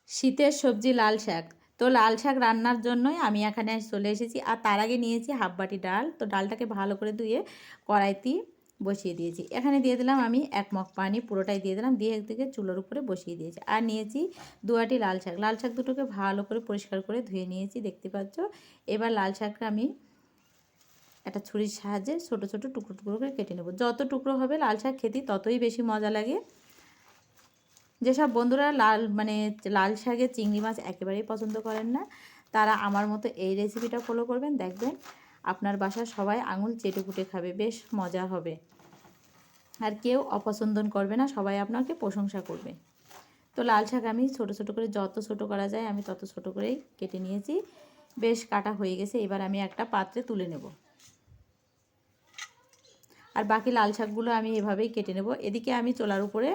শীতের সবজি লাল শাক। তো লাল শাক রান্নার জন্যই আমি এখানে চলে এসেছি। আর তার আগে নিয়েছি হাফ বাটি ডাল। তো ডালটাকে ভালো করে ধুয়ে কড়াইতে বসিয়ে দিয়েছি। এখানে দিয়ে দিলাম আমি 1 মগ পানি, পুরোটাই দিয়ে দিলাম, দিয়ে একদিকে চুলোর উপরে বসিয়ে দিয়েছি। আর নিয়েছি 2 আটি লাল শাক। লাল শাক দুটোকে ভালো করে পরিষ্কার করে ধুয়ে নিয়েছি, দেখতে পাচ্ছ। এবার লাল শাকটা আমি একটা ছুরির সাহায্যে ছোটো ছোটো টুকরো টুকরো করে কেটে নেব। যত টুকরো হবে লাল শাক খেতে ততই বেশি মজা লাগে। যেসব বন্ধুরা লাল শাকে চিংড়ি মাছ একেবারেই পছন্দ করেন না, তারা আমার মতো এই রেসিপিটা ফলো করবেন, দেখবেন আপনার বাসার সবাই আঙুল চেটে পুটে খাবে, বেশ মজা হবে। আর কেউ অপছন্দ করবে না, সবাই আপনাকে প্রশংসা করবে। তো লাল শাক আমি ছোট ছোট করে, যত ছোট করা যায় আমি তত ছোট করেই কেটে নিয়েছি। বেশ কাটা হয়ে গেছে। এবার আমি একটা পাত্রে তুলে নেব। আর বাকি লাল শাকগুলো আমি এভাবেই কেটে নেব। এদিকে আমি চুলার উপরে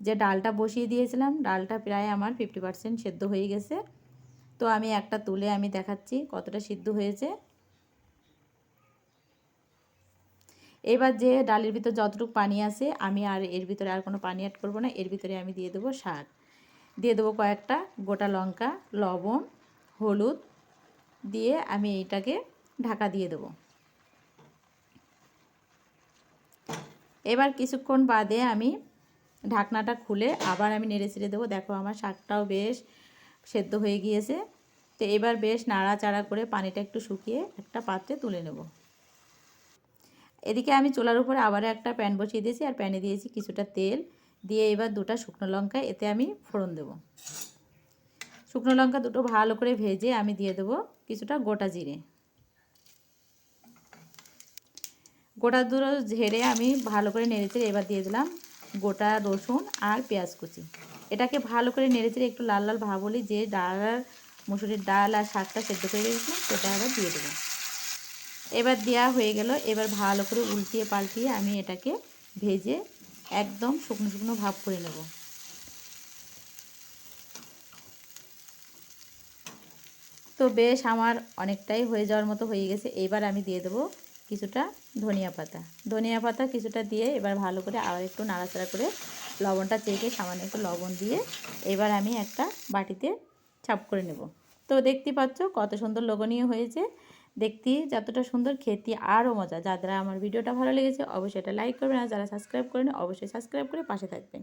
যে ডালটা বসিয়ে দিয়েছিলাম, ডালটা প্রায় আমার 50% সেদ্ধ হয়ে গেছে। তো আমি একটা তুলে আমি দেখাচ্ছি কতটা সিদ্ধ হয়েছে। এবার যে ডালের ভিতর যতটুকু পানি আছে, আমি আর এর ভিতরে আর কোনো পানি অ্যাড করব না। এর ভিতরে আমি দিয়ে দেবো শাক, দিয়ে দেবো কয়েকটা গোটা লঙ্কা, লবণ, হলুদ দিয়ে আমি এইটাকে ঢাকা দিয়ে দেবো। এবার কিছুক্ষণ বাদে আমি ঢাকনাটা খুলে আবার আমি নেড়ে চেড়ে দেবো। দেখো আমার শাকটাও বেশ সেদ্ধ হয়ে গিয়েছে। তো এবার বেশ নাড়াচাড়া করে পানিটা একটু শুকিয়ে একটা পাত্রে তুলে নেব। এদিকে আমি চুলার উপরে আবার একটা প্যান বসিয়ে দিয়েছি, আর প্যানে দিয়েছি কিছুটা তেল, দিয়ে এবার 2টা শুকনো লঙ্কা এতে আমি ফোড়ন দেব। শুকনো লঙ্কা দুটো ভালো করে ভেজে আমি দিয়ে দেবো কিছুটা গোটা জিরে। গোটা দুটো ঝেড়ে আমি ভালো করে নেড়েচেড়ে এবার দিয়ে দিলাম গোটা রসুন আর পেঁয়াজ কুচি। এটাকে ভালো করে নেড়েচেড়ে একটু লাল লাল ভাব হলে যে ডাল আর মুসুরির ডাল আর শাকটা সেদ্ধ করে রেখেছিলাম সেটা আবার দিয়ে দেবো। এবার দেওয়া হয়ে গেল। এবার ভালো করে উল্টিয়ে পাল্টিয়ে আমি এটাকে ভেজে একদম শুকনো শুকনো ভাব করে নেব। তো বেশ আমার অনেকটাই হয়ে যাওয়ার মতো হয়ে গেছে। এবার আমি দিয়ে দেবো কিছুটা ধনিয়া পাতা। ধনিয়া পাতা কিছুটা দিয়ে এবার ভালো করে আবার একটু নাড়াচাড়া করে লবণটা চেখে সামান্য একটু লবণ দিয়ে এবার আমি একটা বাটিতে ছাপ করে নেব। তো দেখতে পাচ্ছ কত সুন্দর লোভনীয় হয়েছে। দেখতে যতটা সুন্দর, খেতে আরও মজা। যারা আমার ভিডিওটা ভালো লেগেছে অবশ্যই এটা লাইক করবেন, আর যারা সাবস্ক্রাইব করেন অবশ্যই সাবস্ক্রাইব করে পাশে থাকবেন।